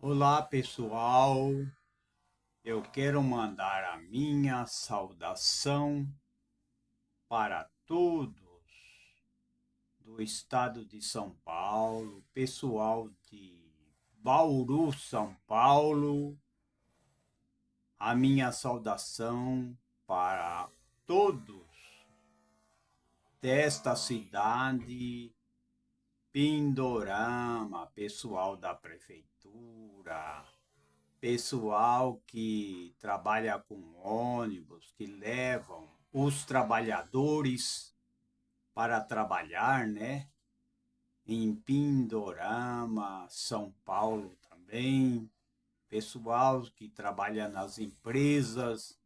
Olá, pessoal. Eu quero mandar a minha saudação para todos do estado de São Paulo, pessoal de Bauru, São Paulo. A minha saudação para todos desta cidade, Pindorama, pessoal da prefeitura, pessoal que trabalha com ônibus, que levam os trabalhadores para trabalhar, né? Em Pindorama, São Paulo também, pessoal que trabalha nas empresas,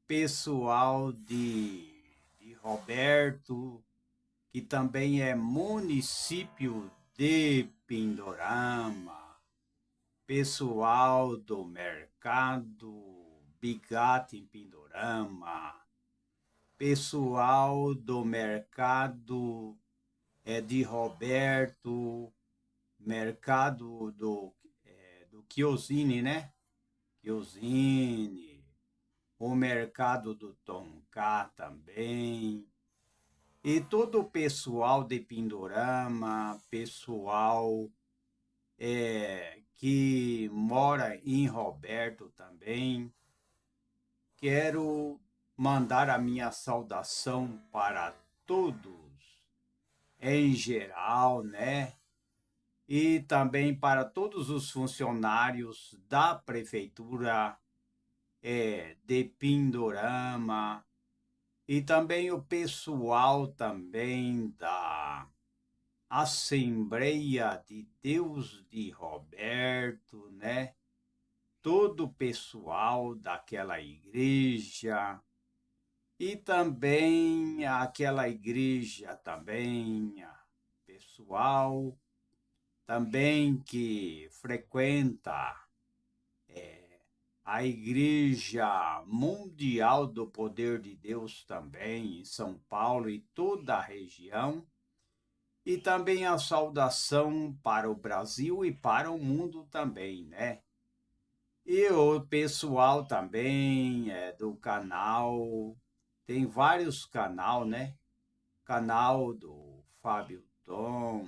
pessoal de Roberto, que também é município de Pindorama, pessoal do mercado Bigatti em Pindorama, pessoal do mercado de Roberto, mercado do Chiosini, né? Chiosini, o mercado do Tonká também, e todo o pessoal de Pindorama, pessoal que mora em Roberto também. Quero mandar a minha saudação para todos, em geral, né? E também para todos os funcionários da prefeitura de Pindorama e também o pessoal também da Assembleia de Deus de Roberto, né? Todo o pessoal daquela igreja e também aquela igreja também, pessoal também que frequenta a Igreja Mundial do Poder de Deus também em São Paulo e toda a região. E também a saudação para o Brasil e para o mundo também, né? E o pessoal também do canal, tem vários canal, né? Canal do Fábio Tom,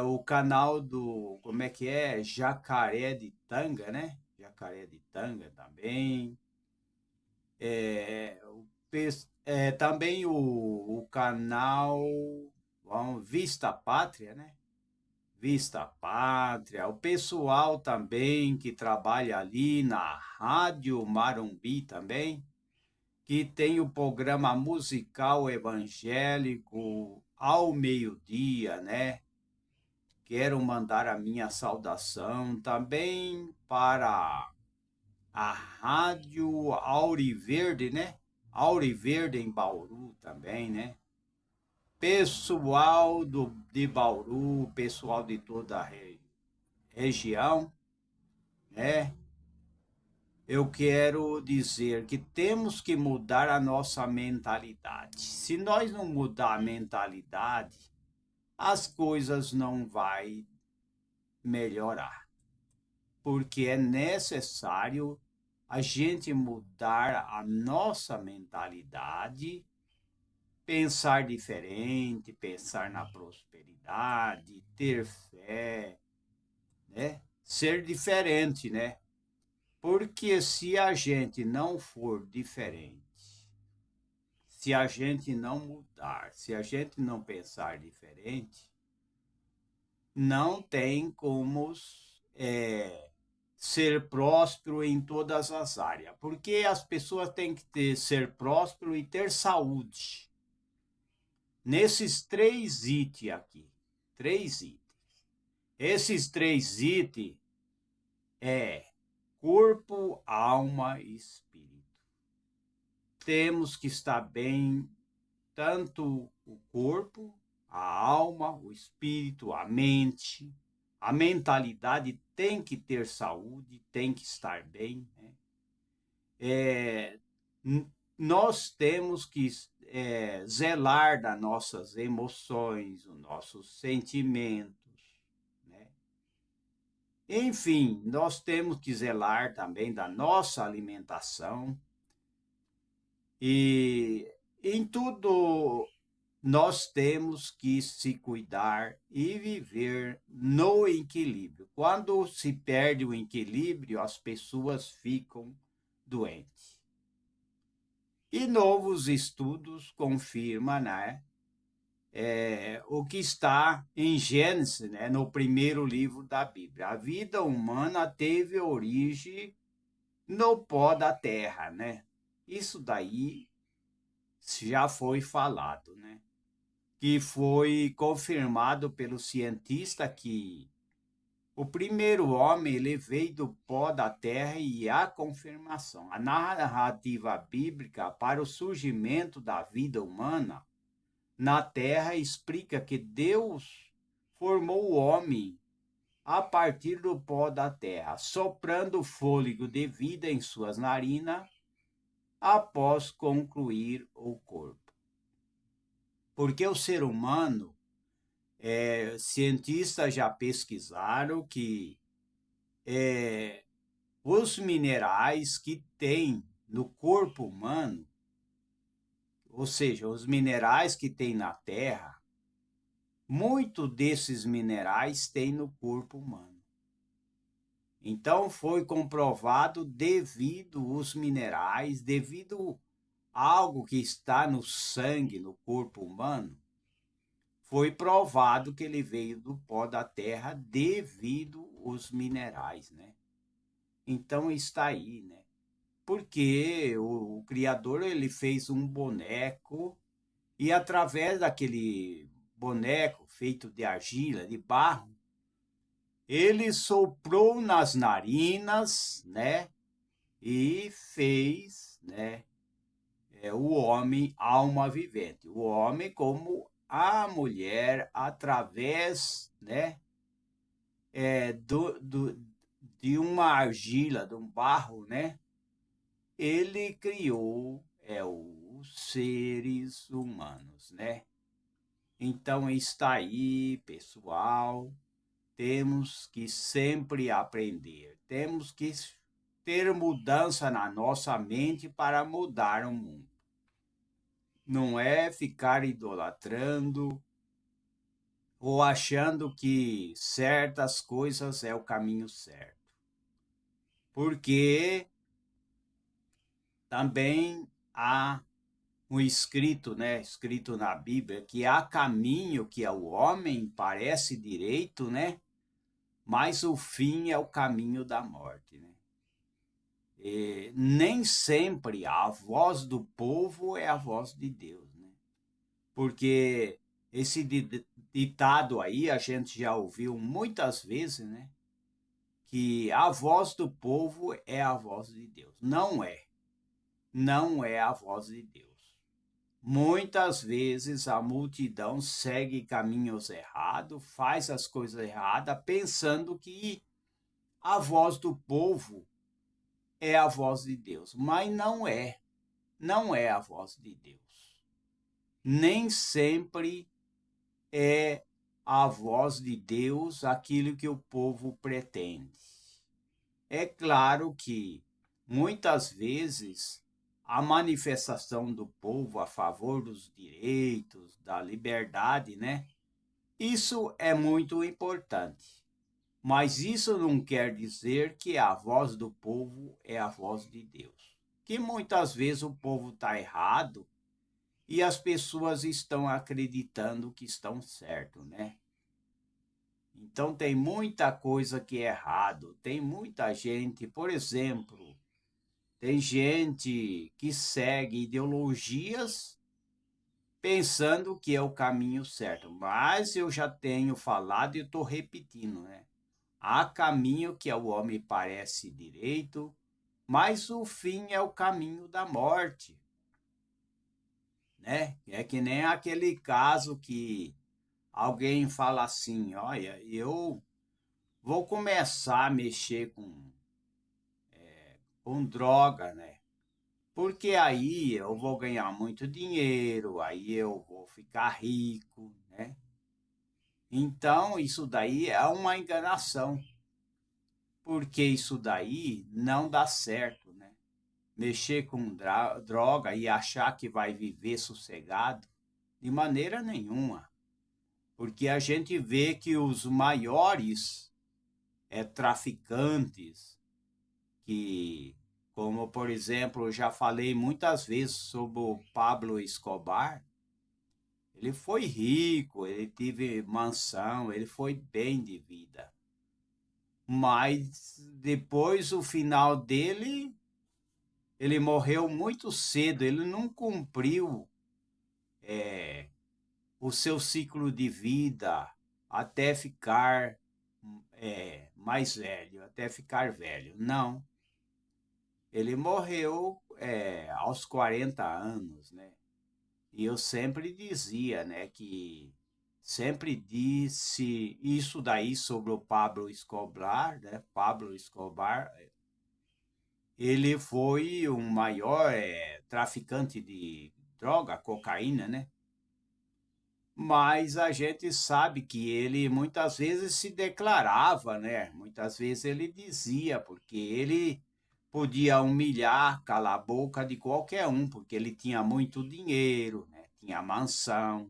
o canal do, como é que é? Jacaré de Tanga, né? Jacaré de Tanga também. Também o canal Vista Pátria, né? Vista Pátria, o pessoal também que trabalha ali na Rádio Marumbi também, que tem o programa musical evangélico ao meio-dia, né? Quero mandar a minha saudação também para a Rádio Auriverde, né? Auriverde em Bauru também, né? Pessoal de Bauru, pessoal de toda a região, né? Eu quero dizer que temos que mudar a nossa mentalidade. Se nós não mudar a mentalidade, as coisas não vai melhorar, porque é necessário a gente mudar a nossa mentalidade, pensar diferente, pensar na prosperidade, ter fé, né? Ser diferente, né? Porque se a gente não for diferente, se a gente não mudar, se a gente não pensar diferente, não tem como ser próspero em todas as áreas. Porque as pessoas têm que ser próspero e ter saúde. Nesses três itens aqui. Três itens. Esses três itens é corpo, alma e espírito. Temos que estar bem, tanto o corpo, a alma, o espírito, a mente. A mentalidade tem que ter saúde, tem que estar bem, né? é, Nós temos que zelar das nossas emoções, os nossos sentimentos, né? Enfim, nós temos que zelar também da nossa alimentação e em tudo nós temos que se cuidar e viver no equilíbrio. Quando se perde o equilíbrio, as pessoas ficam doentes. E novos estudos confirmam, né, o que está em Gênesis, né, no primeiro livro da Bíblia. A vida humana teve origem no pó da terra, né? Isso daí já foi falado, né? Que foi confirmado pelo cientista que o primeiro homem ele veio do pó da terra e há confirmação. A narrativa bíblica para o surgimento da vida humana na terra explica que Deus formou o homem a partir do pó da terra, soprando fôlego de vida em suas narinas após concluir o corpo. Porque o ser humano, cientistas já pesquisaram que os minerais que tem no corpo humano, ou seja, os minerais que tem na terra, muito desses minerais tem no corpo humano. Então foi comprovado devido os minerais, devido algo que está no sangue, no corpo humano, foi provado que ele veio do pó da terra devido os minerais, né? Então está aí, né? Porque o criador ele fez um boneco e através daquele boneco feito de argila, de barro, ele soprou nas narinas, né? E fez, né? O homem alma vivente. O homem como a mulher através, né? De uma argila, de um barro, né? Ele criou os seres humanos, né? Então está aí, pessoal. Temos que sempre aprender. Temos que ter mudança na nossa mente para mudar o mundo. Não é ficar idolatrando ou achando que certas coisas é o caminho certo. Porque também há um escrito, né, escrito na Bíblia, que há caminho que ao homem parece direito, né, mas o fim é o caminho da morte, né? E nem sempre a voz do povo é a voz de Deus, né? Porque esse ditado aí a gente já ouviu muitas vezes, né? Que a voz do povo é a voz de Deus. Não é. Não é a voz de Deus. Muitas vezes a multidão segue caminhos errados, faz as coisas erradas, pensando que a voz do povo é a voz de Deus. Mas não é. Não é a voz de Deus. Nem sempre é a voz de Deus aquilo que o povo pretende. É claro que muitas vezes a manifestação do povo a favor dos direitos, da liberdade, né? Isso é muito importante. Mas isso não quer dizer que a voz do povo é a voz de Deus. Que muitas vezes o povo está errado e as pessoas estão acreditando que estão certo, né? Então tem muita coisa que é errado, tem muita gente, por exemplo, tem gente que segue ideologias pensando que é o caminho certo, mas eu já tenho falado e estou repetindo, né? Há caminho que ao homem parece direito, mas o fim é o caminho da morte, né? É que nem aquele caso que alguém fala assim, olha, eu vou começar a mexer com droga, né? Porque aí eu vou ganhar muito dinheiro, aí eu vou ficar rico, né? Então, isso daí é uma enganação. porque isso daí não dá certo, né? Mexer com droga e achar que vai viver sossegado, de maneira nenhuma. Porque a gente vê que os maiores traficantes, que, como por exemplo, eu já falei muitas vezes sobre o Pablo Escobar, ele foi rico, ele teve mansão, ele foi bem de vida. Mas depois, o final dele, ele morreu muito cedo, ele não cumpriu o seu ciclo de vida até ficar mais velho, até ficar velho. Não, ele morreu aos 40 anos, né? E eu sempre dizia, né, que sempre disse isso daí sobre o Pablo Escobar, né? Pablo Escobar, ele foi o maior traficante de droga, cocaína, né? Mas a gente sabe que ele muitas vezes se declarava, né? Muitas vezes ele dizia, porque ele podia humilhar, calar a boca de qualquer um, porque ele tinha muito dinheiro, né? Tinha mansão.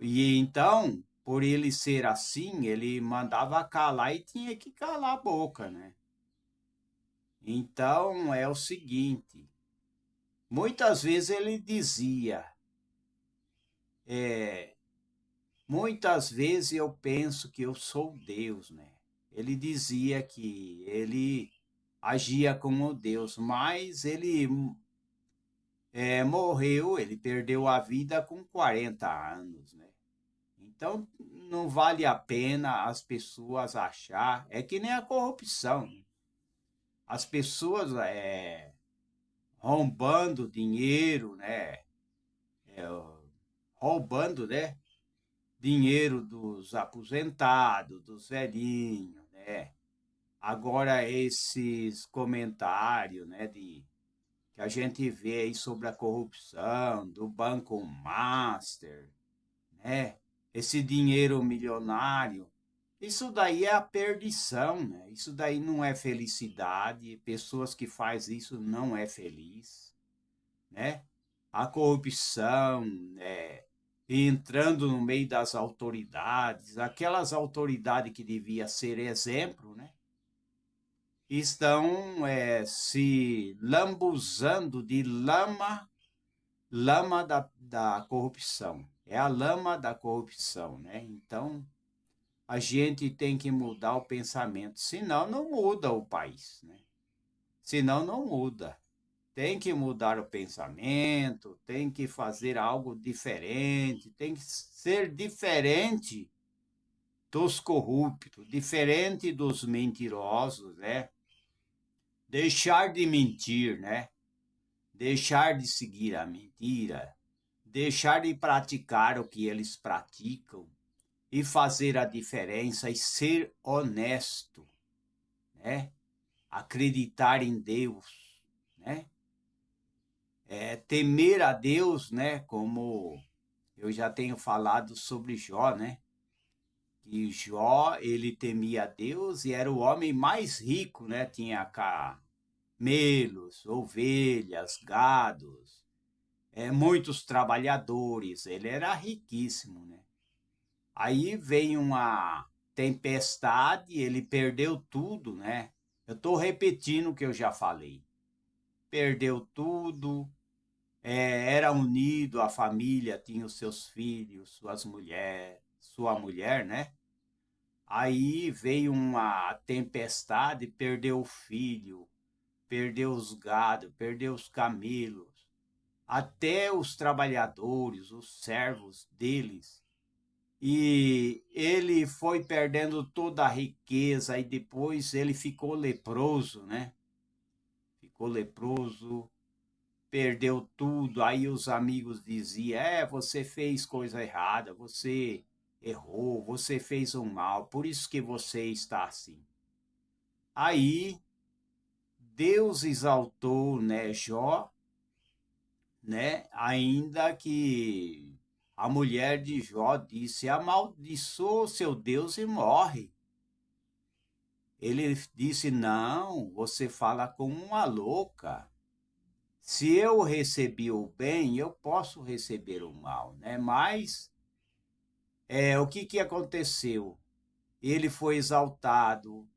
E então, por ele ser assim, ele mandava calar e tinha que calar a boca, né? Então é o seguinte, muitas vezes ele dizia, é, muitas vezes eu penso que eu sou Deus, né? Ele dizia que ele agia como Deus, mas ele morreu, ele perdeu a vida com 40 anos, né? Então não vale a pena as pessoas achar, é que nem a corrupção, né? As pessoas roubando dinheiro, né? É, roubando, né? Dinheiro dos aposentados, dos velhinhos, né? Agora esses comentários, né, que a gente vê aí sobre a corrupção do Banco Master, né? Esse dinheiro milionário, isso daí é a perdição, né? Isso daí não é felicidade, pessoas que fazem isso não é feliz, né? A corrupção, entrando no meio das autoridades, aquelas autoridades que devia ser exemplo, né? Estão se lambuzando de lama, lama da corrupção. É a lama da corrupção, né? Então, a gente tem que mudar o pensamento, senão não muda o país, né? Senão não muda. Tem que mudar o pensamento, tem que fazer algo diferente, tem que ser diferente dos corruptos, diferente dos mentirosos, né? Deixar de mentir, né? Deixar de seguir a mentira, deixar de praticar o que eles praticam e fazer a diferença e ser honesto, né? Acreditar em Deus, né? Temer a Deus, né? Como eu já tenho falado sobre Jó, né? Que Jó, ele temia a Deus e era o homem mais rico, né? Tinha camelos, ovelhas, gados, muitos trabalhadores, ele era riquíssimo, né? Aí veio uma tempestade, ele perdeu tudo, né? Eu estou repetindo o que eu já falei. Perdeu tudo, era unido, a família tinha os seus filhos, sua mulher, né? Aí veio uma tempestade, perdeu o filho, perdeu os gado, perdeu os camelos, até os trabalhadores, os servos deles. E ele foi perdendo toda a riqueza e depois ele ficou leproso, né? Ficou leproso, perdeu tudo. Aí os amigos diziam: você fez coisa errada, você errou, você fez um mal, por isso que você está assim. Aí Deus exaltou, né, Jó, né? Ainda que a mulher de Jó disse: amaldiçoa o seu Deus e morre. ele disse: não, você fala como uma louca. Se eu recebi o bem, eu posso receber o mal, né? Mas o que que aconteceu? Ele foi exaltado,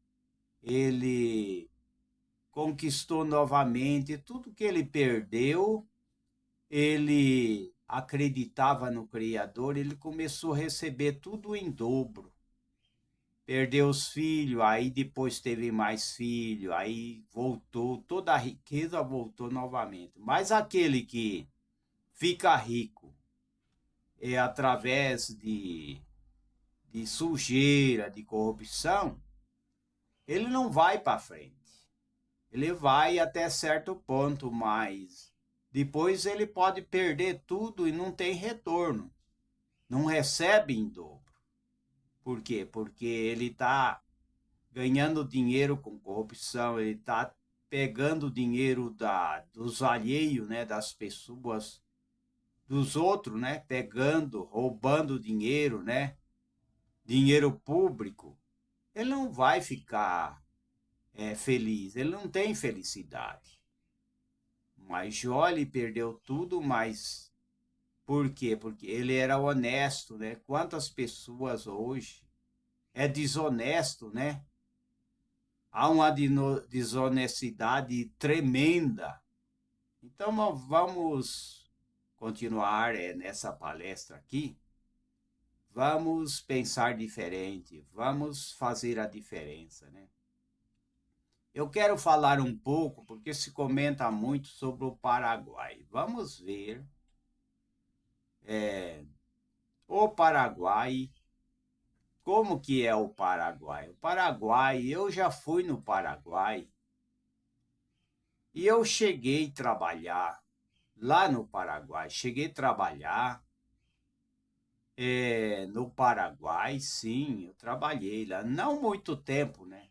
ele conquistou novamente tudo que ele perdeu, ele acreditava no Criador, ele começou a receber tudo em dobro. Perdeu os filhos, aí depois teve mais filhos, aí voltou, toda a riqueza voltou novamente. Mas aquele que fica rico através de sujeira, de corrupção, ele não vai para frente. Ele vai até certo ponto, mas depois ele pode perder tudo e não tem retorno. Não recebe em dobro. Por quê? Porque ele está ganhando dinheiro com corrupção, ele está pegando dinheiro dos alheios, né, das pessoas, dos outros, né, pegando, roubando dinheiro, né, dinheiro público. Ele não vai ficar feliz, ele não tem felicidade. Mas Jó, ele perdeu tudo, mas por quê? Porque ele era honesto, né? Quantas pessoas hoje é desonesto, né? Há uma desonestidade tremenda. Então, vamos continuar nessa palestra aqui. Vamos pensar diferente, vamos fazer a diferença, né? Eu quero falar um pouco, porque se comenta muito sobre o Paraguai. Vamos ver o Paraguai. Como que é o Paraguai? O Paraguai, eu já fui no Paraguai e eu cheguei a trabalhar lá no Paraguai. Cheguei a trabalhar no Paraguai, sim, eu trabalhei lá. Não muito tempo, né?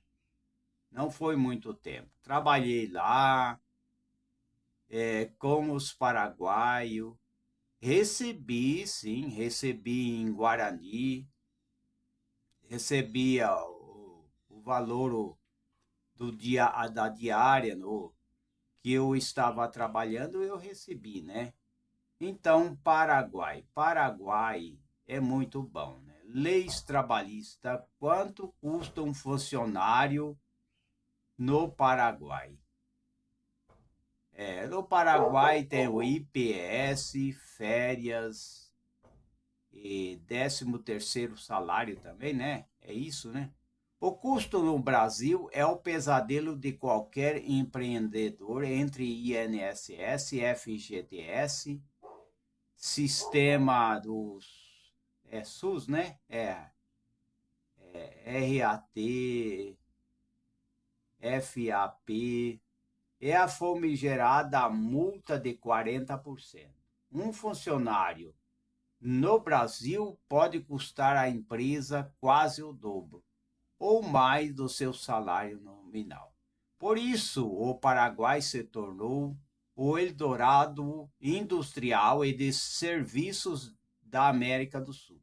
Não foi muito tempo. Trabalhei lá com os paraguaios. Recebi, sim, recebi em Guarani. Recebia o valor da diária que eu estava trabalhando, eu recebi, né? Então, Paraguai é muito bom, né? Leis trabalhistas, quanto custa um funcionário no Paraguai? No Paraguai tem o IPS, férias e 13º salário também, né? É isso, né? O custo no Brasil é o pesadelo de qualquer empreendedor entre INSS, FGTS, sistema dos SUS, né? RAT, FAP, é a famigerada multa de 40%. Um funcionário no Brasil pode custar à empresa quase o dobro ou mais do seu salário nominal. Por isso, o Paraguai se tornou o Eldorado industrial e de serviços da América do Sul.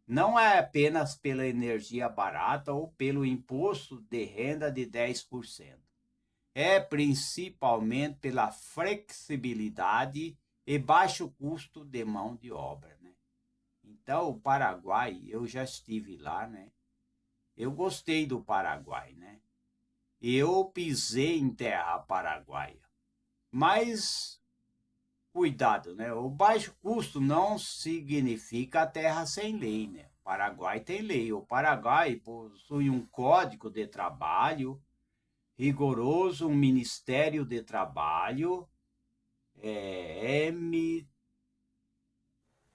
Não é apenas pela energia barata ou pelo imposto de renda de 10%. É principalmente pela flexibilidade e baixo custo de mão de obra, né? Então, o Paraguai, eu já estive lá, né? Eu gostei do Paraguai, né? Eu pisei em terra paraguaia. Mas, cuidado, né? O baixo custo não significa a terra sem lei, né? O Paraguai tem lei. O Paraguai possui um código de trabalho rigoroso, um Ministério de Trabalho,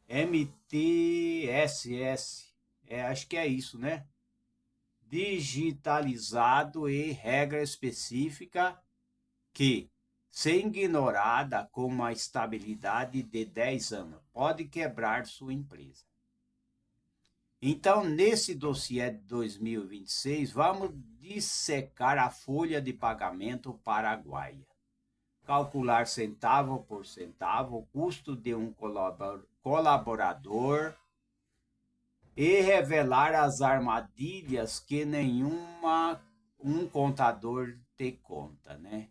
MTSS, acho que é isso, né? Digitalizado e regra específica que, se ignorada com uma estabilidade de 10 anos, pode quebrar sua empresa. Então, nesse dossiê de 2026, vamos dissecar a folha de pagamento paraguaia. Calcular centavo por centavo o custo de um colaborador e revelar as armadilhas que nenhuma um contador te conta, né?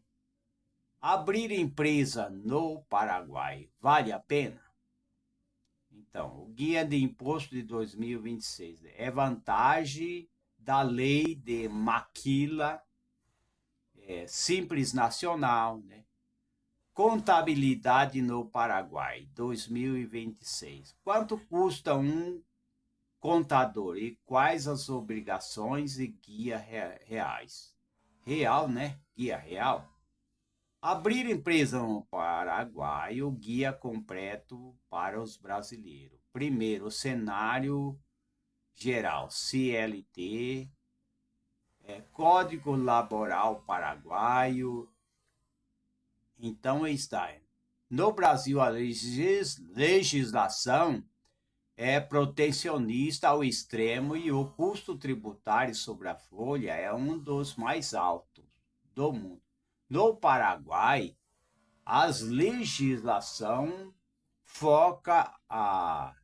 Abrir empresa no Paraguai vale a pena? Então, o Guia de Imposto de 2026 é vantagem da lei de Maquila, Simples Nacional, né? Contabilidade no Paraguai, 2026. Quanto custa um contador e quais as obrigações e guia reais? Real, né? Guia real. Abrir empresa no Paraguai, o guia completo para os brasileiros. Primeiro, cenário geral, CLT, Código Laboral Paraguaio. Então está. No Brasil, a legislação é protecionista ao extremo e o custo tributário sobre a folha é um dos mais altos do mundo. No Paraguai, as legislação foca a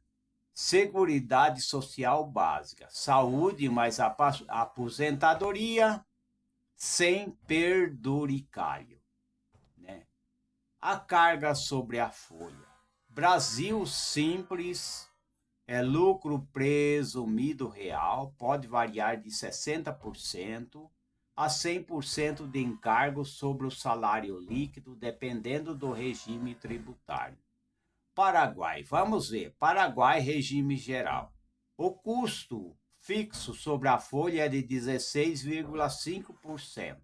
seguridade social básica, saúde mais aposentadoria sem penduricalho, né? A carga sobre a folha. Brasil simples lucro presumido real pode variar de 60% a 100% de encargo sobre o salário líquido, dependendo do regime tributário. Paraguai, vamos ver. Paraguai, regime geral. O custo fixo sobre a folha é de 16,5%.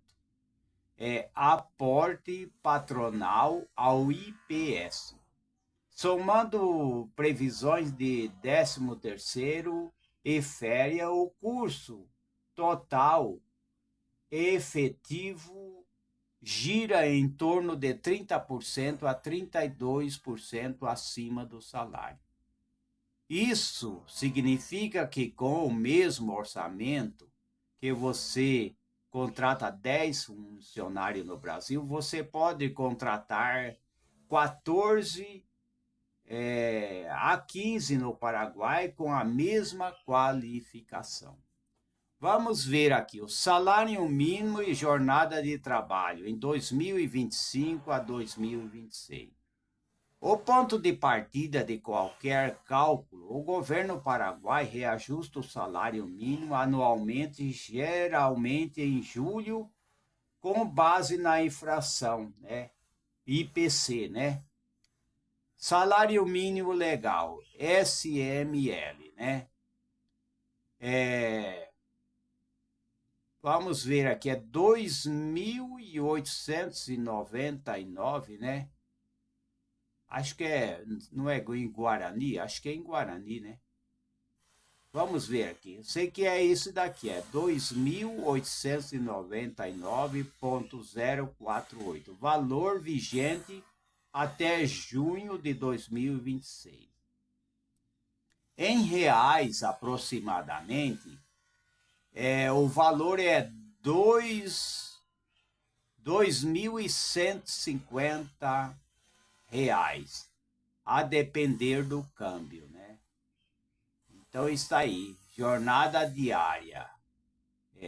É aporte patronal ao IPS. Somando previsões de 13º e férias, o curso total efetivo gira em torno de 30% a 32% acima do salário. Isso significa que com o mesmo orçamento que você contrata 10 funcionários no Brasil, você pode contratar 14 a 15 no Paraguai com a mesma qualificação. Vamos ver aqui o salário mínimo e jornada de trabalho em 2025 a 2026. O ponto de partida de qualquer cálculo, o governo paraguai reajusta o salário mínimo anualmente, geralmente em julho, com base na inflação, né? IPC, né? Salário mínimo legal, SML, né? Vamos ver aqui, é 2.899, né? Acho que não é em Guarani? Acho que é em Guarani, né? Vamos ver aqui. Eu sei que é isso daqui, é 2.899,048. Valor vigente até junho de 2026. Em reais, aproximadamente, o valor é 2.150 reais, a depender do câmbio, né? Então está aí, jornada diária,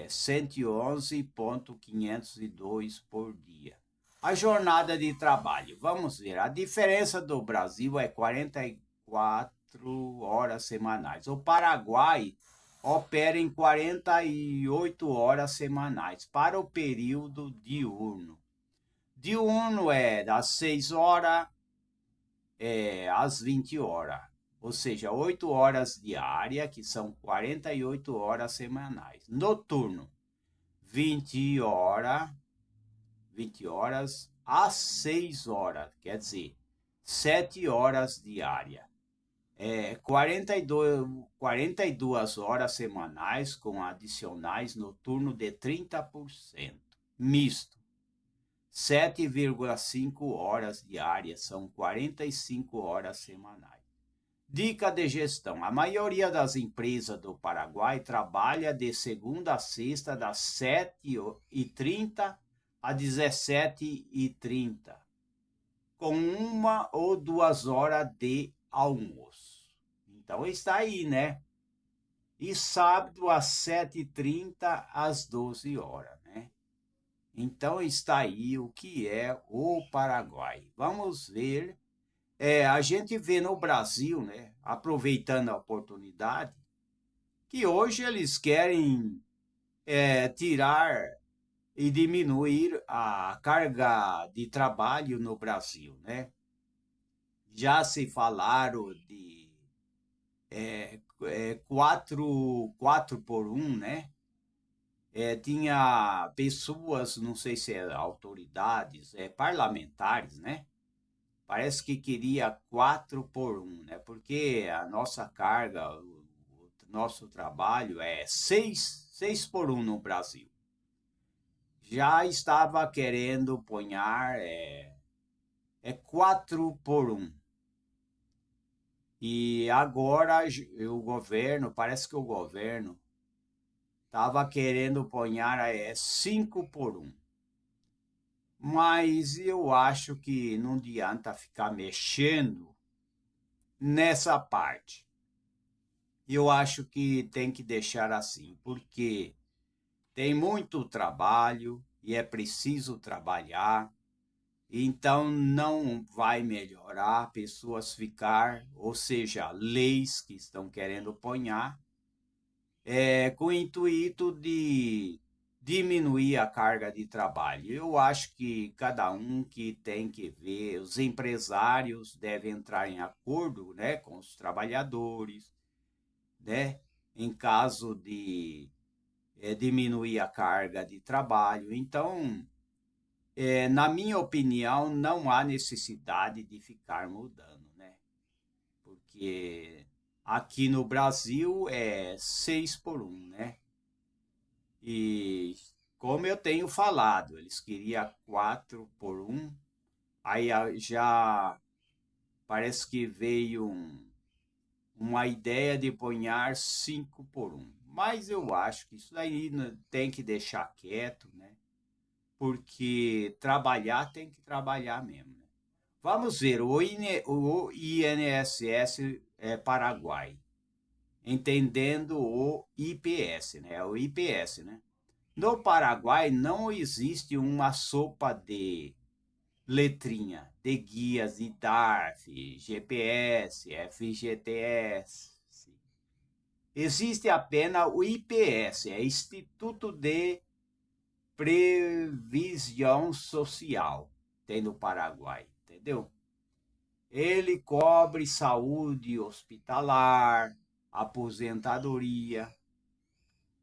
111,502 por dia. A jornada de trabalho, vamos ver, a diferença do Brasil é 44 horas semanais. O Paraguai opera em 48 horas semanais para o período diurno. Diurno é das 6 horas às 20 horas, ou seja, 8 horas diárias, que são 48 horas semanais. Noturno, 20 horas às 6 horas, quer dizer, 7 horas diárias. 42 horas semanais com adicionais noturno de 30%. Misto, 7,5 horas diárias, são 45 horas semanais. Dica de gestão. A maioria das empresas do Paraguai trabalha de segunda a sexta, das 7h30 a 17h30, com 1 ou 2 horas de almoço. Então está aí, né? E sábado às 7h30 às 12 horas, né? Então está aí o que é o Paraguai. Vamos ver. A gente vê no Brasil, né, aproveitando a oportunidade, que hoje eles querem tirar e diminuir a carga de trabalho no Brasil, né? Já se falaram de quatro por um, né? Tinha pessoas, não sei se é autoridades, parlamentares, né? Parece que queria quatro por um, né? Porque a nossa carga, o nosso trabalho é seis por um no Brasil. Já estava querendo ponhar quatro por um. E agora o governo, parece que o governo estava querendo ponhar 5 por um. Mas eu acho que não adianta ficar mexendo nessa parte. Eu acho que tem que deixar assim, porque tem muito trabalho e é preciso trabalhar. Então não vai melhorar pessoas ficar, ou seja, leis que estão querendo ponhar, com o intuito de diminuir a carga de trabalho. Eu acho que cada um que tem que ver, os empresários devem entrar em acordo, né, com os trabalhadores, né, em caso de diminuir a carga de trabalho. Então, na minha opinião, não há necessidade de ficar mudando, né? Porque aqui no Brasil é 6 por um, né? E como eu tenho falado, eles queriam 4 por um, aí já parece que veio uma ideia de ponhar 5 por um. Mas eu acho que isso aí tem que deixar quieto, né? Porque trabalhar tem que trabalhar mesmo, né? Vamos ver, o INSS Paraguai, entendendo o IPS, né? O IPS, né? No Paraguai não existe uma sopa de letrinha, de guias de DARF, GPS, FGTS. Existe apenas o IPS, Instituto de Previsão Social, tem no Paraguai, entendeu? Ele cobre saúde hospitalar, aposentadoria.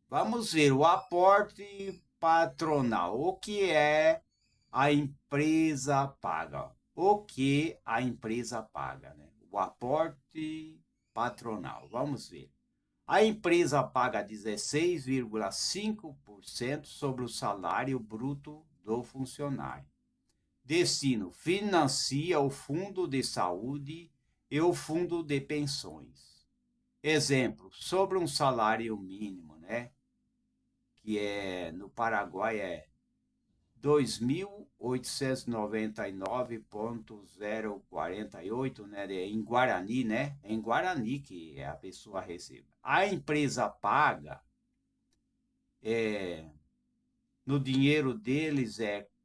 Vamos ver o aporte patronal. O que é a empresa paga? O que a empresa paga, né? O aporte patronal. Vamos ver. A empresa paga 16,5% sobre o salário bruto do funcionário. Destino: financia o fundo de saúde e o fundo de pensões. Exemplo: sobre um salário mínimo, né? Que no Paraguai é 2.899,048, né? Em Guarani, né? Em Guarani que a pessoa recebe. A empresa paga, no dinheiro deles,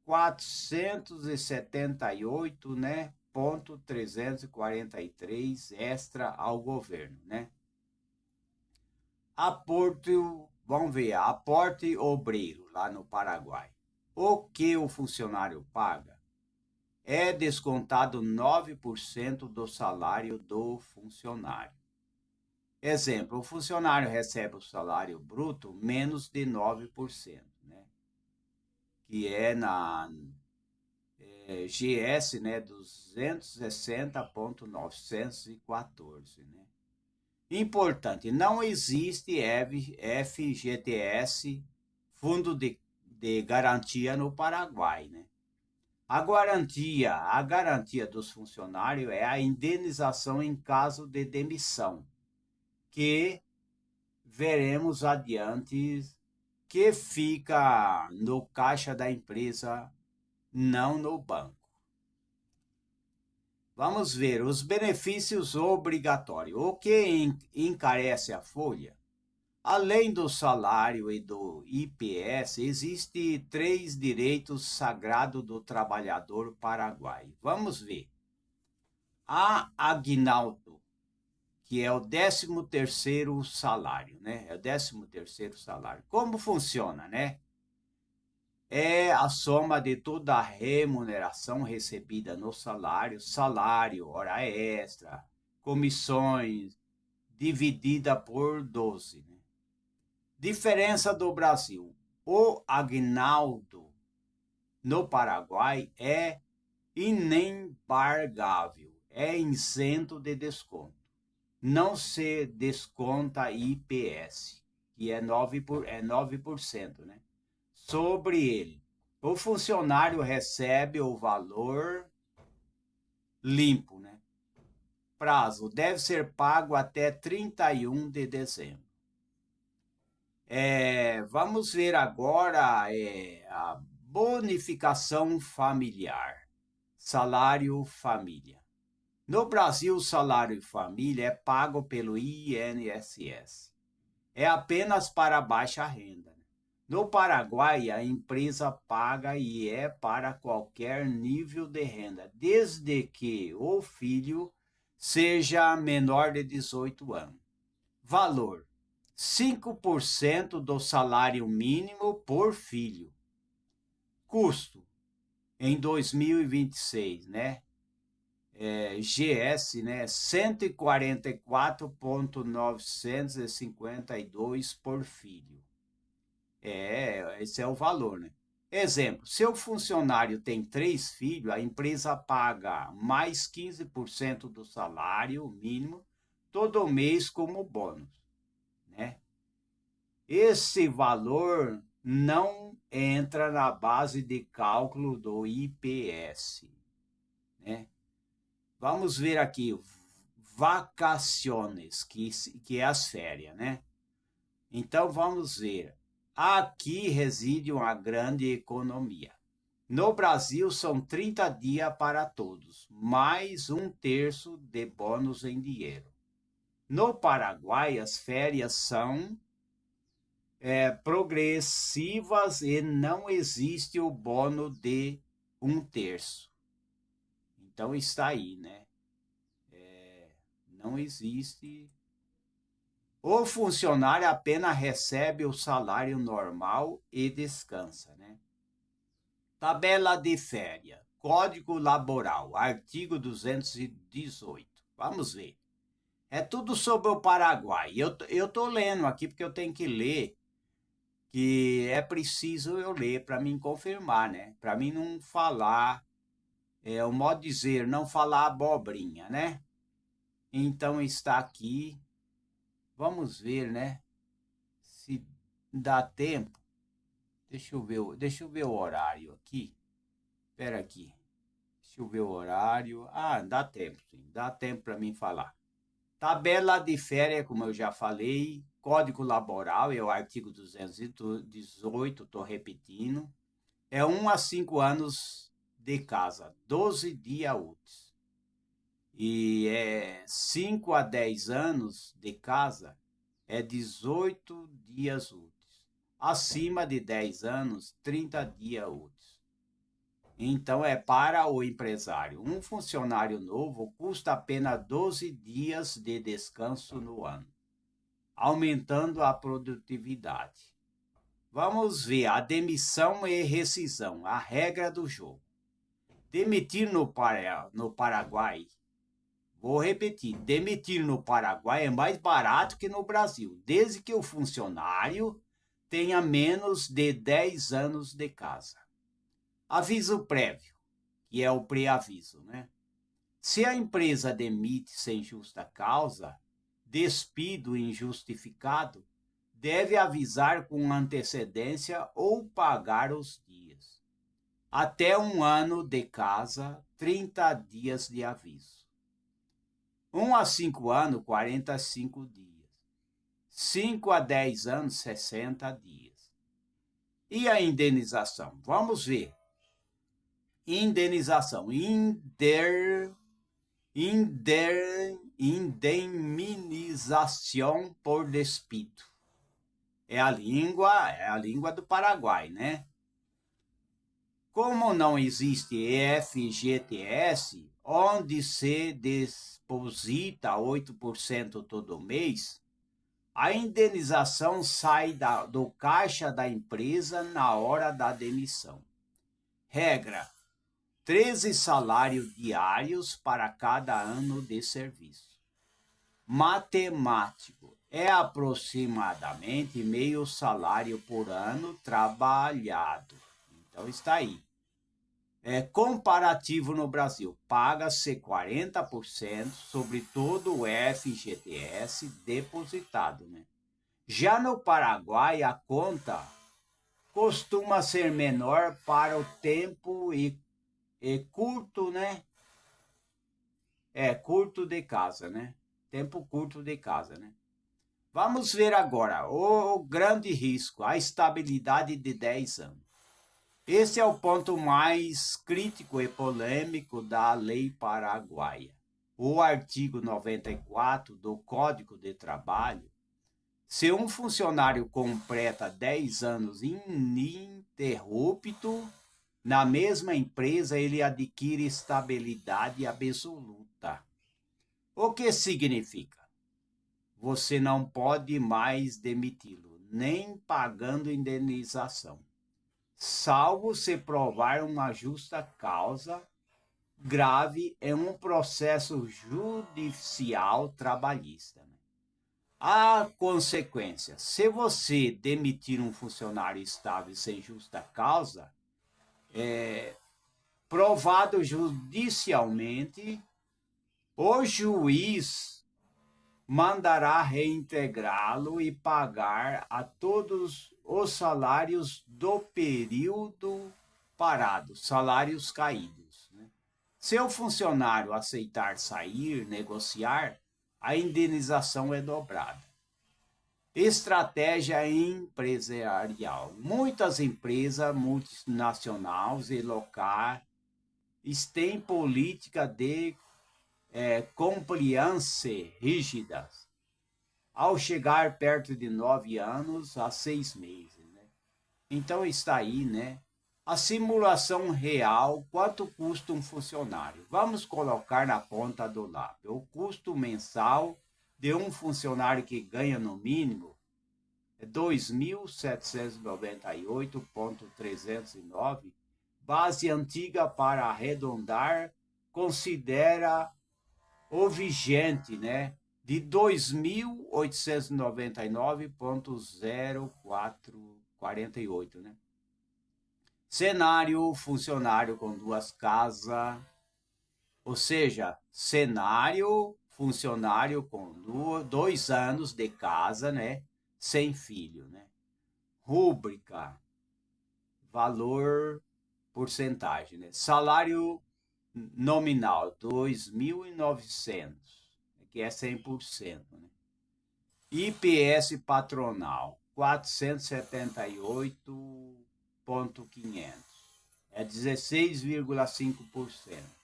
478, né? Ponto 343 extra ao governo, né? Aporte, vamos ver, aporte obreiro lá no Paraguai. O que o funcionário paga? É descontado 9% do salário do funcionário. Exemplo, o funcionário recebe o salário bruto menos de 9%, né? Que é na GS, né, 260,914, né? Importante, não existe FGTS, Fundo de Garantia no Paraguai, né? A garantia dos funcionários é a indenização em caso de demissão, que veremos adiante que fica no caixa da empresa, não no banco. Vamos ver os benefícios obrigatórios. O que encarece a folha? Além do salário e do IPS, existem 3 direitos sagrados do trabalhador paraguaio. Vamos ver. A aguinaldo, que é o 13º salário, né? É o 13º salário. Como funciona, né? É a soma de toda a remuneração recebida no salário, hora extra, comissões, dividida por 12, né? Diferença do Brasil. O aguinaldo no Paraguai é inembargável, é isento de desconto. Não se desconta IPS, que é 9%, né? Sobre ele. O funcionário recebe o valor limpo, né? Prazo deve ser pago até 31 de dezembro. Vamos ver agora a bonificação familiar, salário família. No Brasil, o salário família é pago pelo INSS. É apenas para baixa renda. No Paraguai, a empresa paga e é para qualquer nível de renda, desde que o filho seja menor de 18 anos. Valor: 5% do salário mínimo por filho. Custo: em 2026, né? GS, né? 144.952 por filho. Esse é o valor, né? Exemplo: se o funcionário tem 3 filhos, a empresa paga mais 15% do salário mínimo todo mês como bônus, né? Esse valor não entra na base de cálculo do IPS, né? Vamos ver aqui, vacaciones, que é as férias, né? Então vamos ver. Aqui reside uma grande economia. No Brasil são 30 dias para todos, mais 1/3 de bônus em dinheiro. No Paraguai, as férias são progressivas e não existe o bônus de 1/3. Então está aí, né? Não existe. O funcionário apenas recebe o salário normal e descansa, né? Tabela de férias, Código Laboral, artigo 218. Vamos ver. É tudo sobre o Paraguai. Eu tô lendo aqui porque eu tenho que ler, que é preciso eu ler para mim confirmar, né? Para mim não falar, o modo de dizer, não falar abobrinha, né? Então está aqui. Vamos ver, né? Se dá tempo. Deixa eu ver o horário aqui. Espera aqui. Deixa eu ver o horário. Ah, dá tempo, sim. Dá tempo para mim falar. Tabela de férias, como eu já falei. Código Laboral, é o artigo 218, estou repetindo. É 1 a 5 anos de casa, 12 dias úteis. E 5 a 10 anos de casa, é 18 dias úteis. Acima de 10 anos, 30 dias úteis. Então, é para o empresário. Um funcionário novo custa apenas 12 dias de descanso no ano, aumentando a produtividade. Vamos ver a demissão e rescisão, a regra do jogo. Demitir no Paraguai, vou repetir, demitir no Paraguai é mais barato que no Brasil, desde que o funcionário tenha menos de 10 anos de casa. Aviso prévio, que é o pré-aviso, né? Se a empresa demite sem justa causa, despido injustificado, deve avisar com antecedência ou pagar os dias. Até 1 ano de casa, 30 dias de aviso. 1 a 5 anos, 45 dias. 5 a 10 anos, 60 dias. E a indenização? Vamos ver. Indenização. Indemnização por despido. É a língua do Paraguai, né? Como não existe FGTS, onde se deposita 8% todo mês, a indenização sai do caixa da empresa na hora da demissão. Regra: 13 salários diários para cada ano de serviço. Matemático: é aproximadamente meio salário por ano trabalhado. Então está aí. Comparativo no Brasil: paga-se 40% sobre todo o FGTS depositado, né? Já no Paraguai, a conta costuma ser menor para o tempo e curto, né? Curto de casa, né? Tempo curto de casa, né? Vamos ver agora o grande risco, a estabilidade de 10 anos. Esse é o ponto mais crítico e polêmico da lei paraguaia. O artigo 94 do Código de Trabalho: se um funcionário completa 10 anos ininterrupto na mesma empresa, ele adquire estabilidade absoluta. O que significa? Você não pode mais demiti-lo, nem pagando indenização, salvo se provar uma justa causa grave em um processo judicial trabalhista. A consequência: se você demitir um funcionário estável sem justa causa, provado judicialmente, o juiz mandará reintegrá-lo e pagar a todos os salários do período parado, salários caídos, né? Se o funcionário aceitar sair, negociar, a indenização é dobrada. Estratégia empresarial: muitas empresas multinacionais e locais têm política de compliance rígidas ao chegar perto de 9 anos a 6 meses, né? Então está aí, né? A simulação real: quanto custa um funcionário? Vamos colocar na ponta do lápis o custo mensal de um funcionário que ganha no mínimo é 2.798,309, base antiga para arredondar, considera o vigente, né, de 2.899,0448, né? Cenário: funcionário com 2 casas, ou seja, cenário: funcionário com 2 anos de casa, né, sem filho, né? Rúbrica: valor, porcentagem, né? Salário nominal 2.900, que é 100%, né? IPS patronal 478,500, é 16,5%.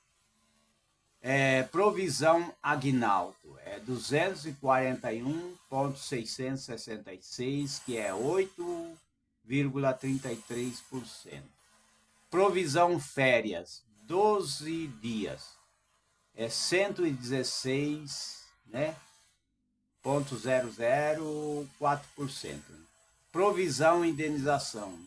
Provisão agnaldo é 241,666, que é 8,33%. Provisão férias 12 dias é 116, né? 0,004%. Provisão indenização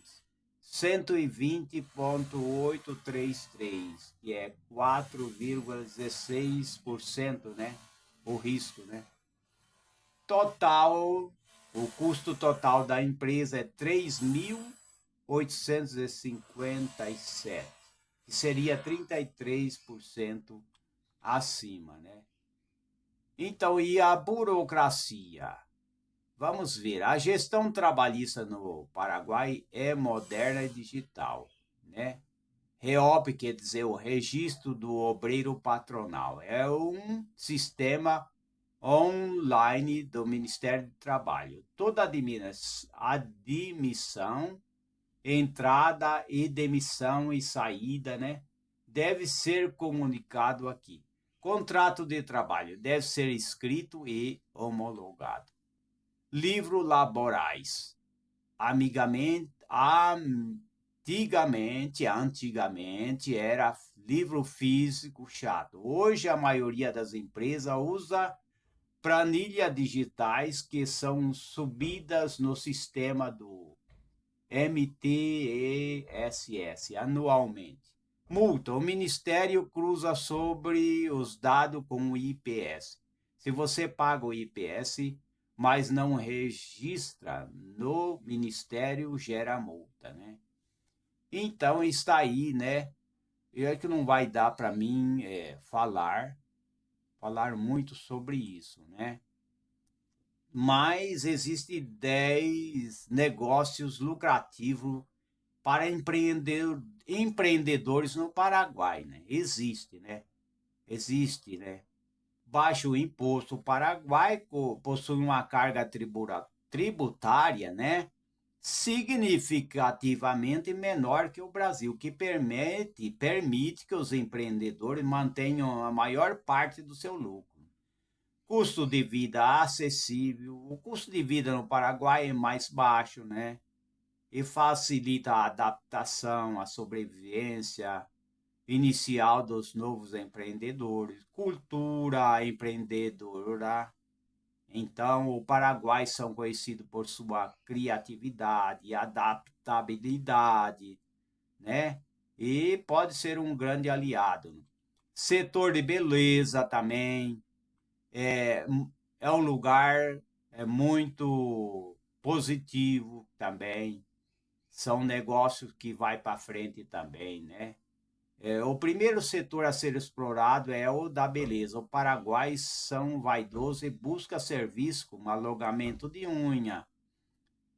120,833, que é 4,16%, né? O risco, né? Total, o custo total da empresa é 3.857, que seria 33% acima, né? Então, e a burocracia? Vamos ver, a gestão trabalhista no Paraguai é moderna e digital, né? REOP, quer dizer o Registro do Obreiro Patronal, é um sistema online do Ministério do Trabalho. Toda admissão, entrada e demissão e saída, né, deve ser comunicado aqui. Contrato de trabalho deve ser escrito e homologado. Livros laborais: antigamente era livro físico chato. Hoje a maioria das empresas usa planilhas digitais que são subidas no sistema do MTESS anualmente. Multa: o Ministério cruza sobre os dados com o IPS. Se você paga o IPS, mas não registra no Ministério, gera multa, né? Então está aí, né? E é que não vai dar para mim falar muito sobre isso, né? Mas existe 10 negócios lucrativos para empreendedores no Paraguai, né? Existe, né? Existe, né? Baixo imposto. O Paraguai possui uma carga tributária, né? Significativamente menor que o Brasil, que permite que os empreendedores mantenham a maior parte do seu lucro. Custo de vida acessível. O custo de vida no Paraguai é mais baixo, né? E facilita a adaptação, a sobrevivência inicial dos novos empreendedores. Cultura empreendedora. Então, o Paraguai são conhecidos por sua criatividade, adaptabilidade, né? E pode ser um grande aliado. Setor de beleza também é, é um lugar muito positivo também. São negócios que vai para frente também, né? O primeiro setor a ser explorado é o da beleza. O Paraguai são vaidosos e busca serviço como alongamento de unha,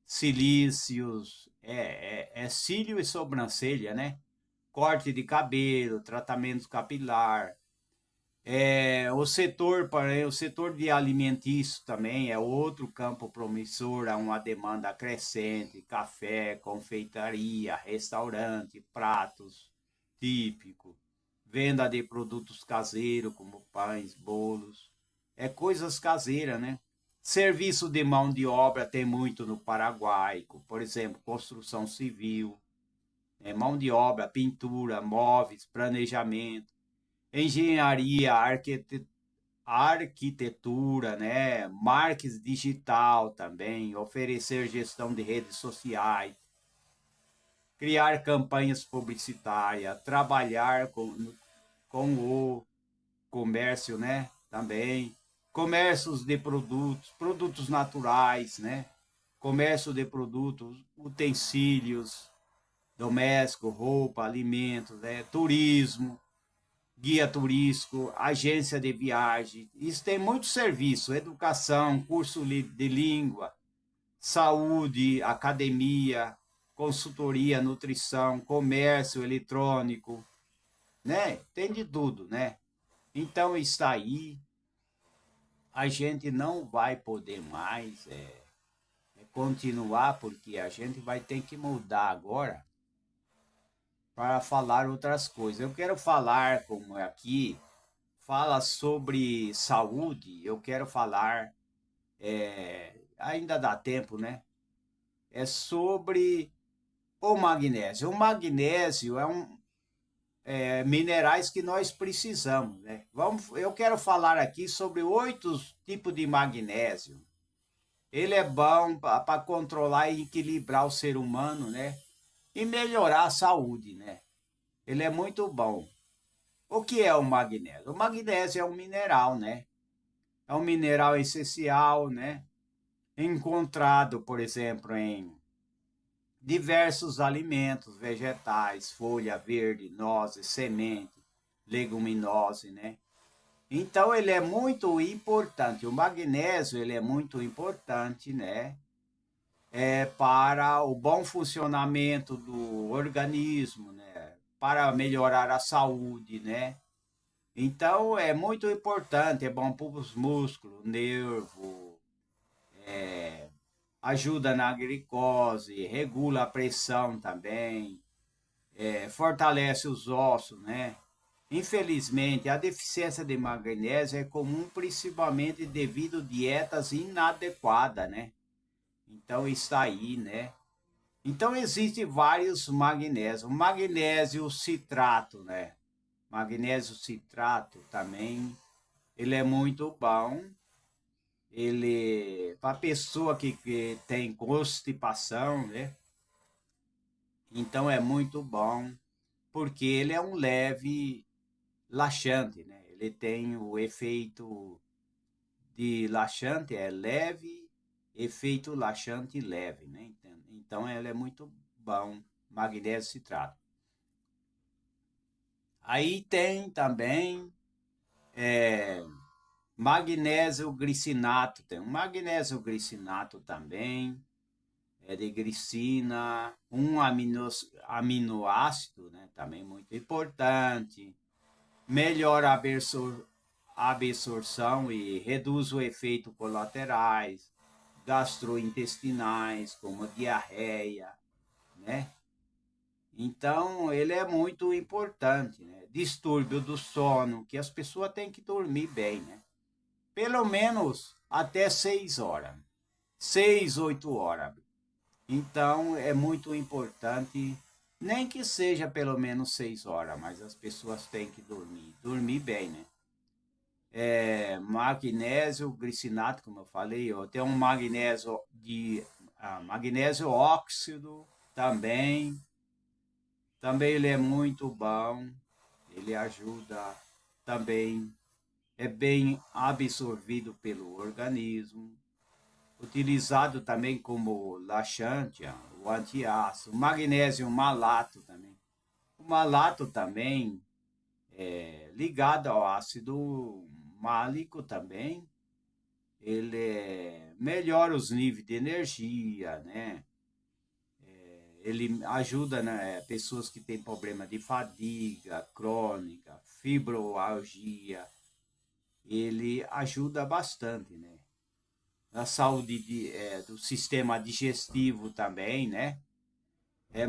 cilícios, cílio e sobrancelha, né? Corte de cabelo, tratamento capilar. O setor de alimentício também é outro campo promissor, há uma demanda crescente, café, confeitaria, restaurante, pratos típicos, venda de produtos caseiros como pães, bolos, coisas caseiras, né? Serviço de mão de obra tem muito no Paraguai, por exemplo, construção civil, mão de obra, pintura, móveis, planejamento, engenharia, arquitetura, né? Marketing digital também, oferecer gestão de redes sociais, criar campanhas publicitárias, trabalhar com o comércio, né? Também, comércios de produtos naturais, né? Comércio de produtos, utensílios domésticos, roupa, alimentos, né? Turismo, guia turístico, agência de viagem. Isso tem muito serviço, educação, curso de língua, saúde, academia, consultoria, nutrição, comércio eletrônico, né? Tem de tudo, né? Então está aí, a gente não vai poder mais continuar, porque a gente vai ter que mudar agora para falar outras coisas. Eu quero falar, como aqui fala sobre saúde, eu quero falar, ainda dá tempo, né? É sobre o magnésio. O magnésio minerais que nós precisamos, né? Eu quero falar aqui sobre 8 tipos de magnésio. Ele é bom para controlar e equilibrar o ser humano, né? E melhorar a saúde, né? Ele é muito bom. O que é o magnésio? O magnésio é um mineral, né? É um mineral essencial, né? Encontrado, por exemplo, em diversos alimentos vegetais, folha verde, nozes, semente, leguminose, né? Então ele é muito importante. O magnésio ele é muito importante, né? Para o bom funcionamento do organismo, né? Para melhorar a saúde, né? Então é muito importante, é bom para os músculos, nervo, ajuda na glicose, regula a pressão também, fortalece os ossos, né? Infelizmente, a deficiência de magnésio é comum principalmente devido a dietas inadequadas, né? Então está aí, né? Então, existem vários magnésios. Magnésio citrato, né? Magnésio citrato também, ele é muito bom. Ele, para pessoa que tem constipação, né? Então, é muito bom, porque ele é um leve laxante, né? Ele tem o efeito de laxante, é leve, efeito laxante leve, né? Então, ele é muito bom, magnésio citrato. Aí tem também magnésio glicinato, tem um magnésio glicinato também, é de glicina, um aminoácido, né? Também muito importante, melhora a absorção e reduz o efeito colaterais, gastrointestinais, como diarreia, né? Então, ele é muito importante, né? Distúrbio do sono, que as pessoas têm que dormir bem, né? Pelo menos até 6 horas. 6, 8 horas. Então, é muito importante, nem que seja pelo menos 6 horas, mas as pessoas têm que dormir. Dormir bem, né? Magnésio glicinato, como eu falei, tem um magnésio óxido também. Também ele é muito bom, ele ajuda também, é bem absorvido pelo organismo, utilizado também como laxante, o antiácido, magnésio malato também. O malato também é ligado ao ácido málico também, ele melhora os níveis de energia, né? Ele ajuda, né, pessoas que têm problema de fadiga crônica, fibromialgia. Ele ajuda bastante, né? Na saúde do sistema digestivo também, né?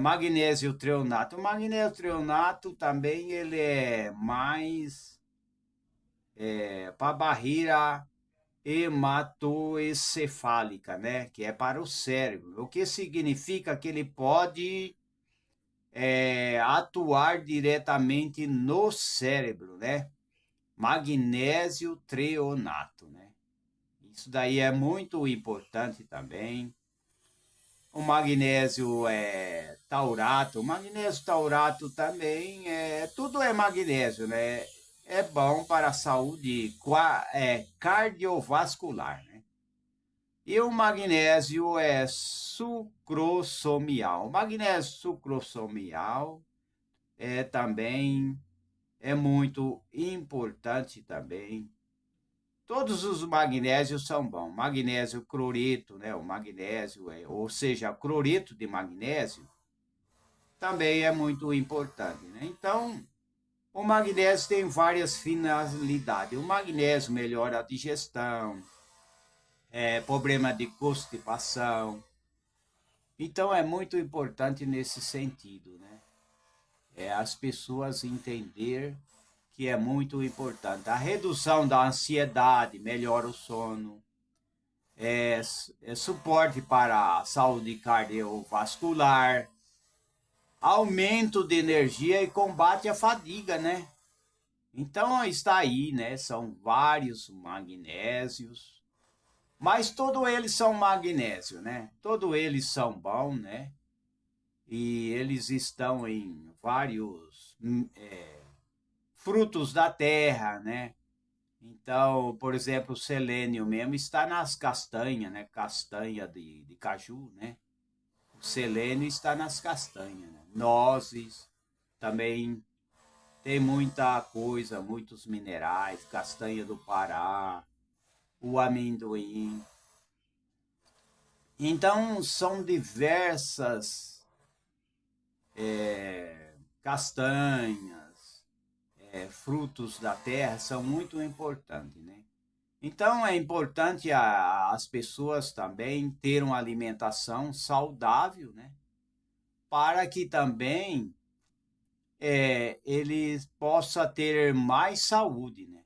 Magnésio treonato. O magnésio treonato também ele é mais para a barreira hematoencefálica, né? Que é para o cérebro. O que significa que ele pode atuar diretamente no cérebro, né? Magnésio treonato, né? Isso daí é muito importante também. O magnésio taurato, o magnésio taurato também tudo é magnésio, né? É bom para a saúde cardiovascular, né? E o magnésio é sucrossomial. O magnésio sucrossomial também é muito importante também. Todos os magnésios são bons. Magnésio cloreto, né? O magnésio, ou seja, cloreto de magnésio, também é muito importante, né? Então, o magnésio tem várias finalidades. O magnésio melhora a digestão, problema de constipação. Então, é muito importante nesse sentido, né? As pessoas entender que é muito importante. A redução da ansiedade melhora o sono, suporte para a saúde cardiovascular, aumento de energia e combate à fadiga, né? Então está aí, né? São vários magnésios, mas todos eles são magnésio, né? Todos eles são bons, né? E eles estão em vários frutos da terra, né? Então, por exemplo, o selênio mesmo está nas castanhas, né? Castanha de caju, né? O selênio está nas castanhas, né? Nozes, também tem muita coisa, muitos minerais, castanha do Pará, o amendoim. Então, são diversas castanhas, frutos da terra, são muito importantes, né? Então, é importante as pessoas também terem uma alimentação saudável, né? Para que também ele possa ter mais saúde, né?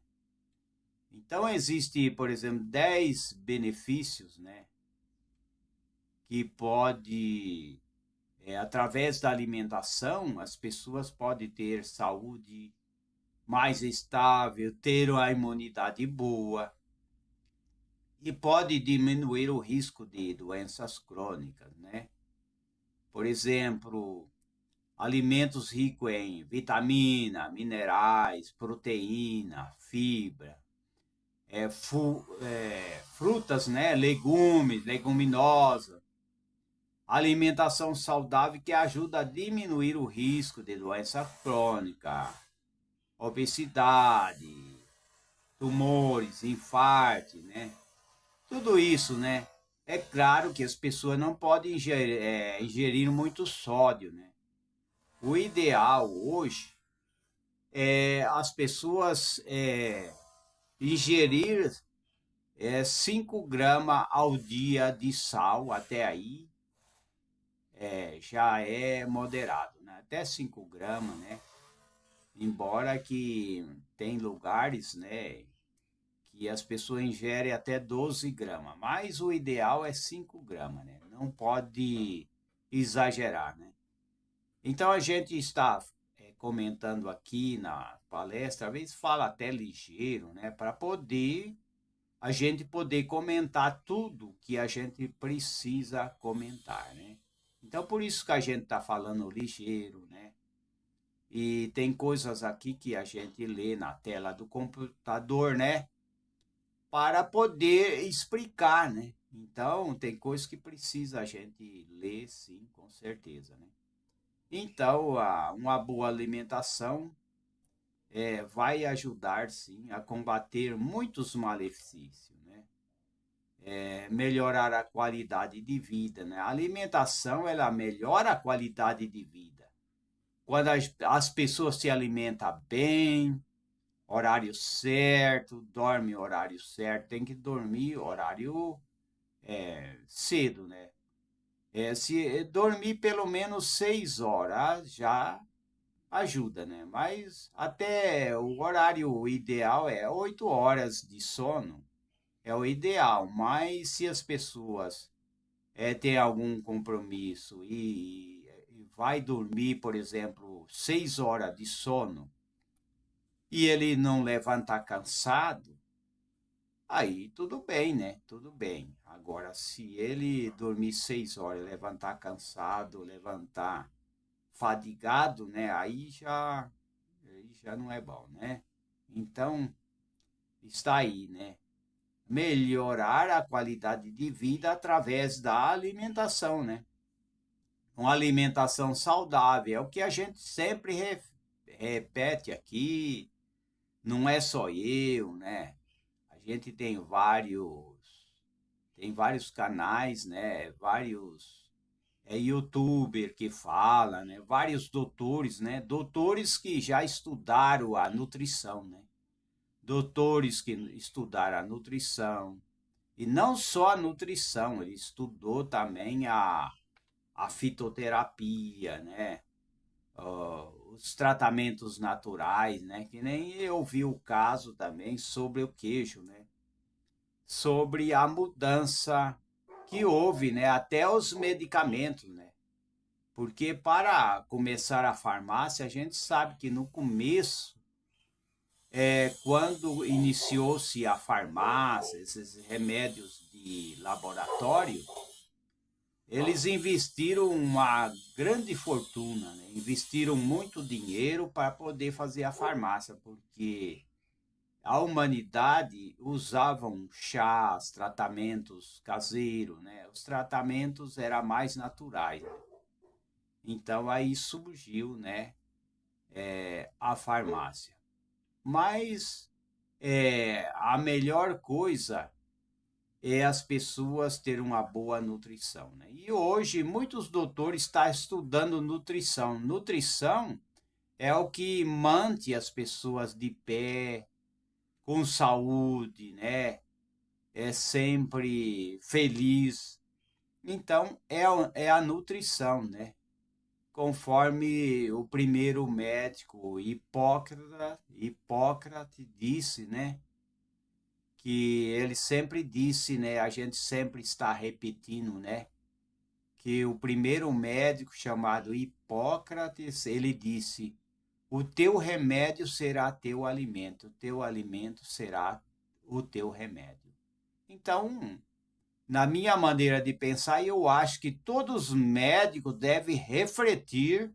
Então, existe, por exemplo, 10 benefícios, né? Que pode através da alimentação, as pessoas podem ter saúde mais estável, ter uma imunidade boa e pode diminuir o risco de doenças crônicas, né? Por exemplo, alimentos ricos em vitamina, minerais, proteína, fibra, frutas, né? Legumes, leguminosas, alimentação saudável que ajuda a diminuir o risco de doença crônica, obesidade, tumores, infarto, né? Tudo isso, né? É claro que as pessoas não podem ingerir muito sódio, né? O ideal hoje é as pessoas ingerir 5 gramas ao dia de sal, até aí já é moderado, né? Até 5 gramas, né? Embora que tem lugares, né, que as pessoas ingerem até 12 gramas, mas o ideal é 5 gramas, né? Não pode exagerar, né? Então a gente está comentando aqui na palestra, às vezes fala até ligeiro, né? Para poder a gente poder comentar tudo que a gente precisa comentar, né? Então por isso que a gente está falando ligeiro, né? E tem coisas aqui que a gente lê na tela do computador, né? Para poder explicar, né? Então, tem coisas que precisa a gente ler, sim, com certeza, né? Então, uma boa alimentação vai ajudar, sim, a combater muitos malefícios, né? Melhorar a qualidade de vida, né? A alimentação, ela melhora a qualidade de vida. Quando as pessoas se alimentam bem, horário certo, dorme horário certo, tem que dormir horário cedo, né? Se dormir pelo menos 6 horas já ajuda, né? Mas até o horário ideal é 8 horas de sono, é o ideal. Mas se as pessoas têm algum compromisso e vai dormir, por exemplo, 6 horas de sono e ele não levantar cansado, aí tudo bem, né? Tudo bem. Agora, se ele dormir 6 horas, levantar cansado, levantar fadigado, né? Aí já não é bom, né? Então, está aí, né? Melhorar a qualidade de vida através da alimentação, né? Uma alimentação saudável, é o que a gente sempre repete aqui, não é só eu, né? A gente tem vários canais, né? Vários YouTuber que fala, né? Vários doutores, né? Doutores que já estudaram a nutrição, né? Doutores que estudaram a nutrição. E não só a nutrição, ele estudou também a fitoterapia, né? Os tratamentos naturais, né? Que nem eu vi o caso também sobre o queijo, né? Sobre a mudança que houve, né? Até os medicamentos, né? Porque para começar a farmácia, a gente sabe que no começo, quando iniciou-se a farmácia, esses remédios de laboratório, eles investiram uma grande fortuna, né? Investiram muito dinheiro para poder fazer a farmácia, porque a humanidade usavam chás, tratamentos caseiros, né? Os tratamentos eram mais naturais, né? Então aí surgiu, né, a farmácia. Mas a melhor coisa é as pessoas terem uma boa nutrição, né? E hoje muitos doutores estão estudando nutrição. Nutrição é o que mantém as pessoas de pé, com saúde, né? É sempre feliz. Então é a nutrição, né? Conforme o primeiro médico Hipócrates disse, né? Que ele sempre disse, né? A gente sempre está repetindo, né? que o primeiro médico chamado Hipócrates, ele disse: o teu remédio será teu alimento, o teu alimento será o teu remédio. Então, na minha maneira de pensar, eu acho que todos os médicos devem refletir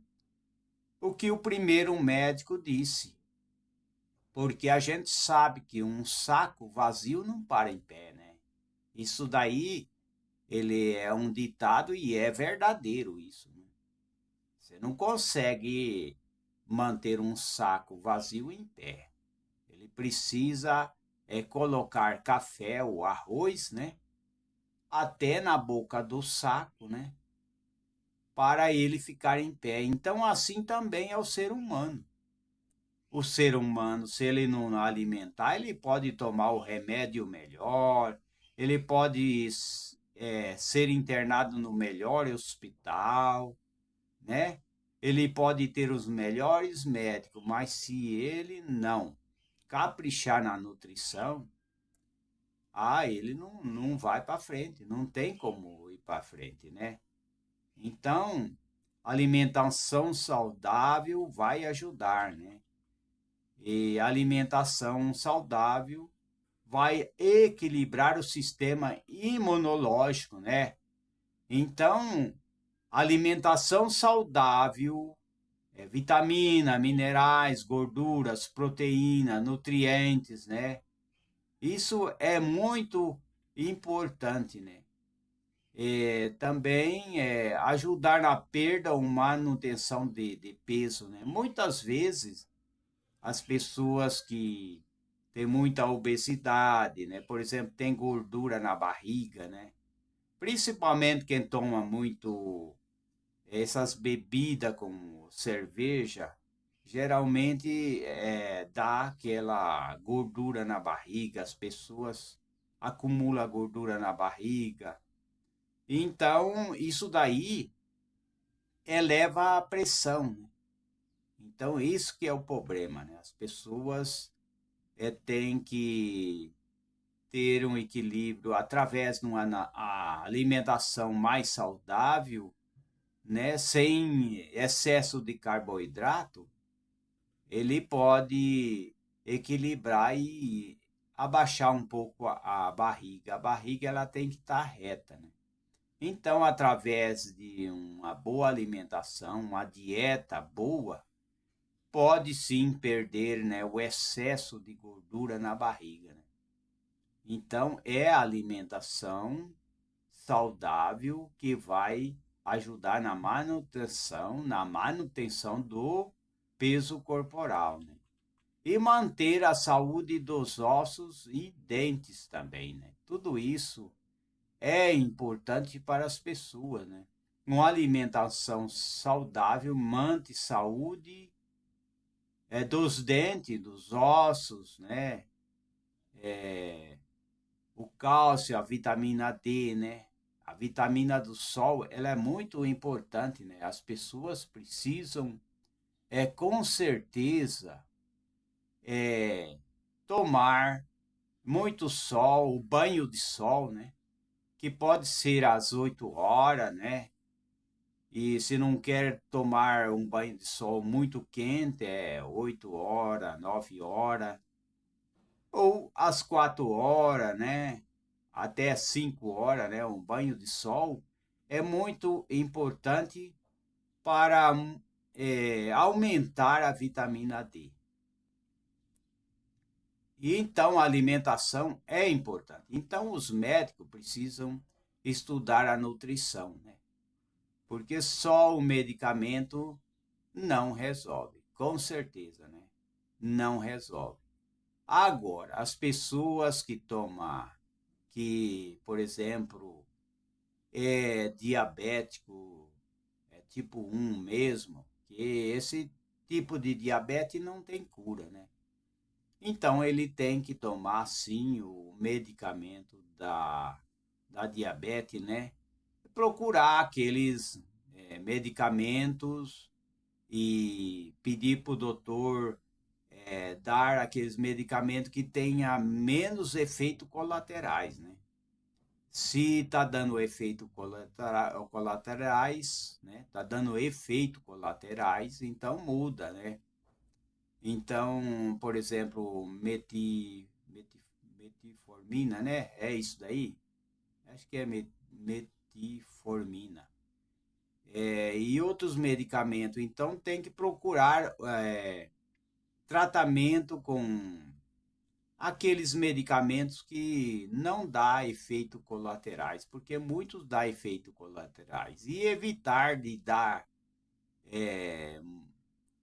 o que o primeiro médico disse. Porque a gente sabe que um saco vazio não para em pé, né? Isso daí, ele é um ditado e é verdadeiro isso, né? Você não consegue manter um saco vazio em pé. Ele precisa colocar café ou arroz, né? Até na boca do saco, né? Para ele ficar em pé. Então, assim também é o ser humano. O ser humano, se ele não alimentar, ele pode tomar o remédio melhor, ele pode ser internado no melhor hospital, né? Ele pode ter os melhores médicos, mas se ele não caprichar na nutrição, ele não vai para frente, não tem como ir para frente, né? Então, alimentação saudável vai ajudar, né? E alimentação saudável vai equilibrar o sistema imunológico, né? Então, alimentação saudável vitamina, minerais, gorduras, proteína, nutrientes, né? Isso é muito importante, né? Também ajudar na perda ou manutenção de peso, né? Muitas vezes as pessoas que têm muita obesidade, né? Por exemplo, tem gordura na barriga, né? Principalmente quem toma muito essas bebidas como cerveja, geralmente dá aquela gordura na barriga, as pessoas acumulam gordura na barriga. Então, isso daí eleva a pressão, né? Então, isso que é o problema, né? As pessoas têm que ter um equilíbrio através de uma alimentação mais saudável, né? Sem excesso de carboidrato, ele pode equilibrar e abaixar um pouco a barriga. A barriga ela tem que estar reta, né? Então, através de uma boa alimentação, uma dieta boa, pode sim perder, né, o excesso de gordura na barriga, né? Então, é a alimentação saudável que vai ajudar na manutenção do peso corporal, né? E manter a saúde dos ossos e dentes também, né? Tudo isso é importante para as pessoas, né? Uma alimentação saudável mantém saúde dos dentes, dos ossos, né? O cálcio, a vitamina D, né? A vitamina do sol, ela é muito importante, né? As pessoas precisam, com certeza, tomar muito sol, banho de sol, né? Que pode ser às 8 horas, né? E se não quer tomar um banho de sol muito quente, 8 horas, 9 horas, ou às 4 horas, né? Até 5 horas, né? Um banho de sol é muito importante para aumentar a vitamina D. E então a alimentação é importante. Então os médicos precisam estudar a nutrição, né? Porque só o medicamento não resolve, com certeza, né? Não resolve. Agora, as pessoas que tomam, que, por exemplo, é diabético, tipo 1 mesmo, que esse tipo de diabetes não tem cura, né? Então ele tem que tomar sim o medicamento da diabetes, né? Procurar aqueles medicamentos e pedir para o doutor dar aqueles medicamentos que tenha menos efeitos colaterais, né? Se está dando efeito colaterais, né? Está dando efeito colaterais, então muda, né? Então, por exemplo, metformina, né? É isso daí? Acho que é metformina. E outros medicamentos. Então, tem que procurar tratamento com aqueles medicamentos que não dá efeito colaterais, porque muitos dá efeito colaterais. E evitar de dar é,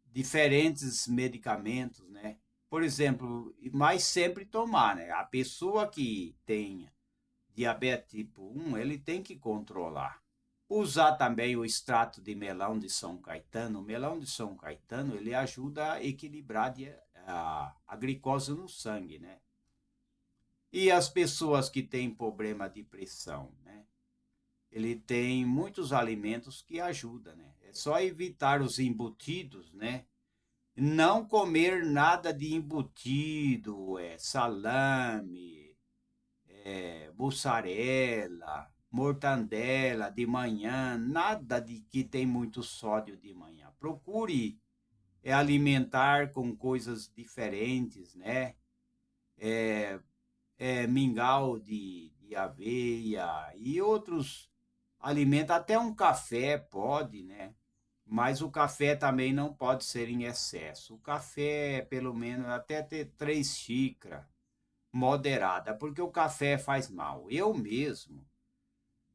diferentes medicamentos, né? Por exemplo, mas sempre tomar, né? A pessoa que tem diabetes tipo 1, ele tem que controlar. Usar também o extrato de melão de São Caetano. O melão de São Caetano, ele ajuda a equilibrar a glicose no sangue, né? E as pessoas que têm problema de pressão, né? Ele tem muitos alimentos que ajudam, né? É só evitar os embutidos, né? Não comer nada de embutido, salame, mussarela, mortandela de manhã, nada de que tem muito sódio de manhã. Procure alimentar com coisas diferentes, né? Mingau de aveia e outros alimentos, até um café pode, né? Mas o café também não pode ser em excesso. O café, pelo menos, até ter 3 xícaras, moderada, porque o café faz mal. Eu mesmo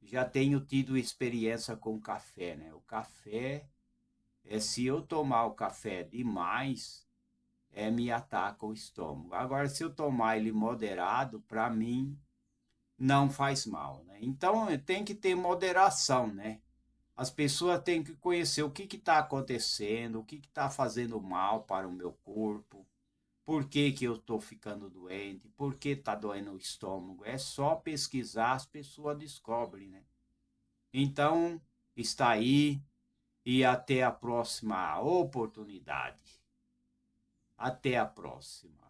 já tenho tido experiência com café, né? O café, se eu tomar o café demais, me ataca o estômago. Agora, se eu tomar ele moderado, para mim, não faz mal, né? Então, tem que ter moderação, né? As pessoas têm que conhecer o que está acontecendo, o que está fazendo mal para o meu corpo, por que, que eu estou ficando doente, por que está doendo o estômago. É só pesquisar, as pessoas descobrem, né? Então, está aí e até a próxima oportunidade. Até a próxima.